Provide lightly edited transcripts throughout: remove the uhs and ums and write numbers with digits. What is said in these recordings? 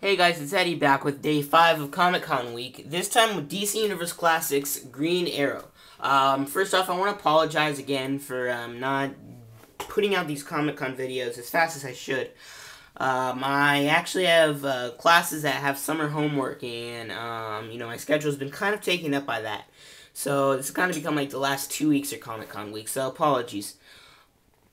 Hey guys, it's Eddie back with day 5 of Comic Con week, this time with DC Universe Classics Green Arrow. First off, I want to apologize again for not putting out these Comic Con videos as fast as I should. I actually have classes that have summer homework, and my schedule has been kind of taken up by that. So it's kind of become like the last 2 weeks are Comic Con week, so apologies.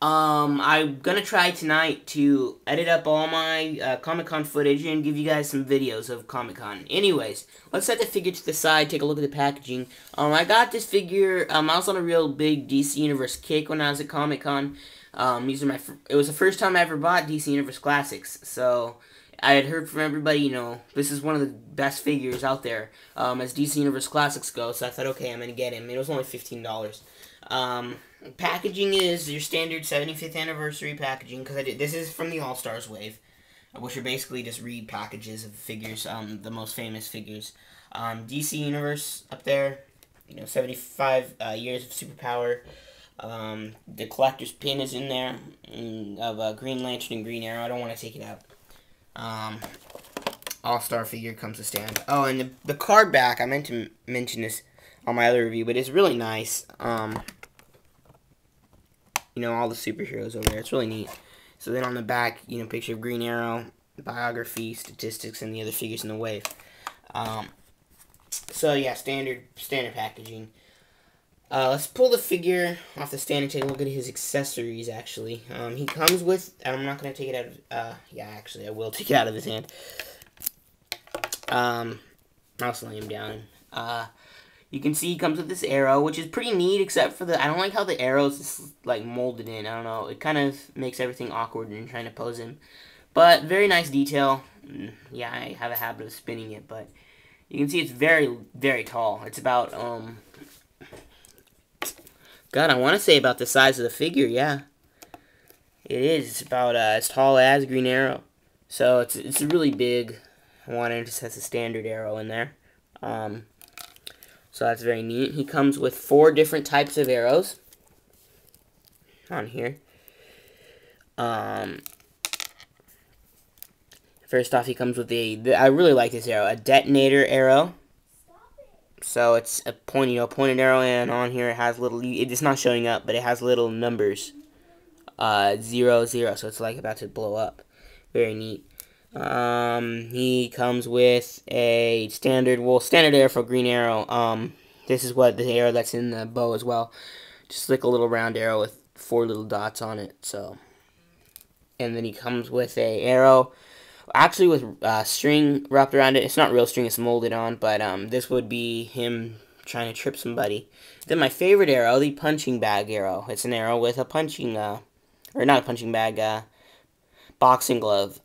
I'm gonna try tonight to edit up all my Comic-Con footage and give you guys some videos of Comic-Con. Anyways, let's set the figure to the side, take a look at the packaging. I got this figure, I was on a real big DC Universe kick when I was at Comic-Con. It was the first time I ever bought DC Universe Classics, so I had heard from everybody, this is one of the best figures out there, as DC Universe Classics go, so I thought, okay, I'm gonna get him. It was only $15. Packaging is your standard 75th anniversary packaging, because this is from the All-Stars wave, which are basically just repackages of figures, the most famous figures. DC Universe up there, 75 years of superpower. The collector's pin is in there, of Green Lantern and Green Arrow. I don't want to take it out. All-Star figure comes to stand. Oh, and the card back, I meant to mention this on my other review, but it's really nice. All the superheroes over there. It's really neat. So then on the back, picture of Green Arrow, biography, statistics, and the other figures in the wave. So yeah, standard packaging. Let's pull the figure off the stand and take a look at his accessories, actually. He comes with, and I'm not going to take it out of, yeah, actually, I will take it out of his hand. I'll lay him down. You can see he comes with this arrow, which is pretty neat, except for I don't like how the arrow's just, like, molded in. I don't know. It kind of makes everything awkward when trying to pose him. But, very nice detail. Yeah, I have a habit of spinning it, but you can see it's very, very tall. It's about, God, I want to say about the size of the figure, yeah. It is. It's about, as tall as Green Arrow. So, it's a really big one, and it just has a standard arrow in there. So that's very neat. He comes with 4 different types of arrows on here. First off, he comes with I really like this arrow, a detonator arrow. So it's a pointed arrow, and on here it has little, it's not showing up, but it has little numbers, 0, 0, so it's like about to blow up. Very neat. He comes with a standard arrow for Green Arrow. This is what the arrow that's in the bow as well. Just like a little round arrow with 4 little dots on it, so. And then he comes with a arrow, actually with string wrapped around it. It's not real string, it's molded on, but this would be him trying to trip somebody. Then my favorite arrow, the punching bag arrow. It's an arrow with a punching, or not a punching bag, boxing glove.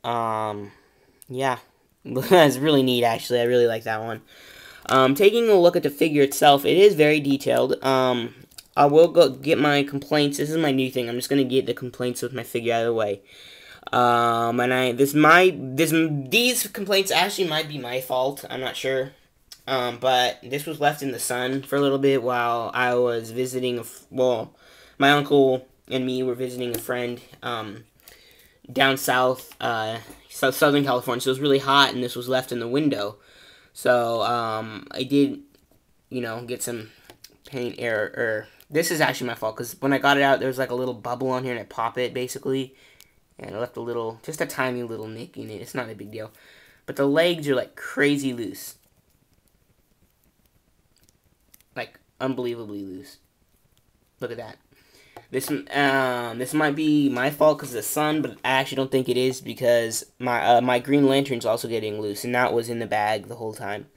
Yeah, that's really neat, actually. I really like that one. Taking a look at the figure itself, it is very detailed. I will go get my complaints. This is my new thing. I'm just gonna get the complaints with my figure out of the way. These complaints actually might be my fault. I'm not sure. But this was left in the sun for a little bit while I was visiting. My uncle and me were visiting a friend. Down south, Southern California, so it was really hot, and this was left in the window. So, I did, get some paint error. This is actually my fault, because when I got it out, there was like a little bubble on here, and I pop it, basically. And I left just a tiny little nick in it. It's not a big deal. But the legs are, like, crazy loose. Like, unbelievably loose. Look at that. This might be my fault because of the sun, but I actually don't think it is, because my Green Lantern's also getting loose, and that was in the bag the whole time.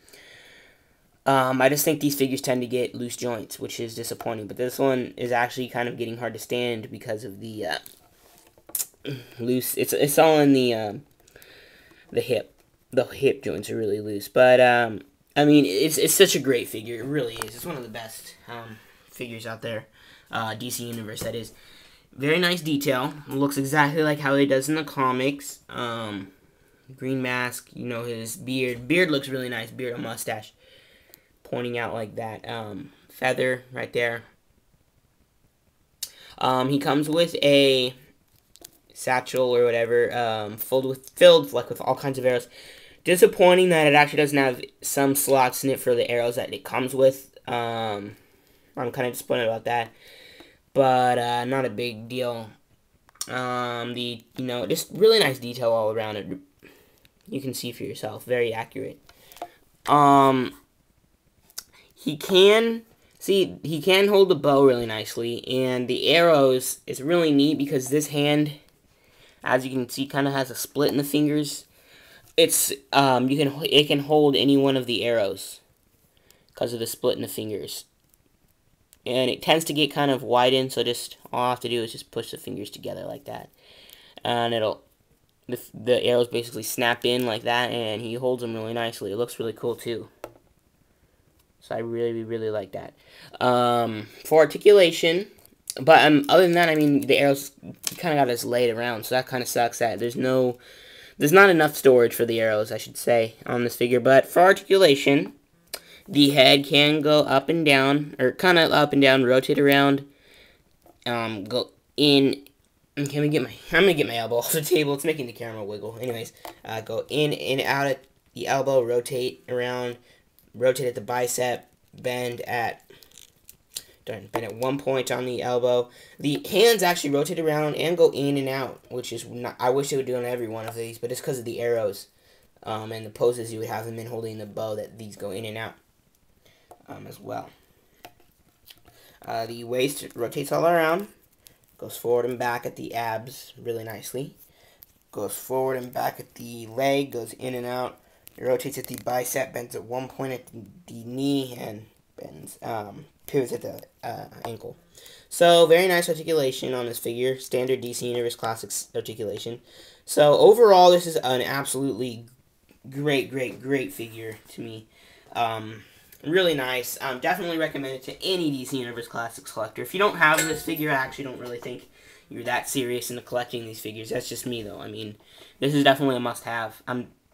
I just think these figures tend to get loose joints, which is disappointing, but this one is actually kind of getting hard to stand because of the loose. It's all in the hip. The hip joints are really loose, but I mean, it's such a great figure. It really is. It's one of the best figures out there. DC Universe, that is. Very nice detail. It looks exactly like how he does in the comics. Green mask, his beard. Beard looks really nice. Beard and mustache. Pointing out like that. Feather right there. He comes with a satchel or whatever, filled with all kinds of arrows. Disappointing that it actually doesn't have some slots in it for the arrows that it comes with. I'm kind of disappointed about that, but not a big deal. Just really nice detail all around it. You can see for yourself, very accurate. He can hold the bow really nicely, and the arrows is really neat because this hand, as you can see, kind of has a split in the fingers. It can hold any one of the arrows because of the split in the fingers, and it tends to get kind of widened. So just all I have to do is just push the fingers together like that, and the arrows basically snap in like that, and he holds them really nicely. It looks really cool too. So I really like that. For articulation, but other than that, I mean, the arrows kind of got us laid around, so that kind of sucks that there's not enough storage for the arrows, I should say, on this figure. But for articulation, the head can go up and down, or kind of up and down, rotate around, go in. I'm gonna get my elbow off the table. It's making the camera wiggle. Anyways, go in and out at the elbow, rotate around, rotate at the bicep, bend at one point on the elbow. The hands actually rotate around and go in and out, which is not, I wish they would do on every one of these, but it's because of the arrows and the poses you would have them in holding the bow that these go in and out as well. The waist rotates all around, goes forward and back at the abs really nicely, goes forward and back at the leg, goes in and out. It rotates at the bicep, bends at one point at the knee, and bends, pivots at the ankle. So, very nice articulation on this figure. Standard DC Universe Classics articulation. So, overall, this is an absolutely great figure to me. Really nice. Definitely recommend it to any DC Universe Classics collector. If you don't have this figure, I actually don't really think you're that serious into collecting these figures. That's just me, though. I mean, this is definitely a must-have.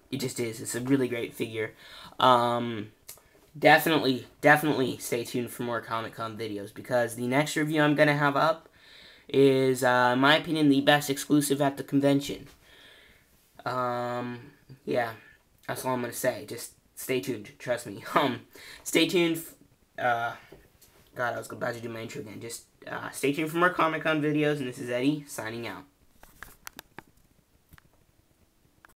It just is. It's a really great figure. Definitely stay tuned for more Comic-Con videos, because the next review I'm going to have up is, in my opinion, the best exclusive at the convention. Yeah, that's all I'm going to say. Just stay tuned. Trust me. Stay tuned. God, I was about to do my intro again. Just stay tuned for more Comic-Con videos, and this is Eddie, signing out.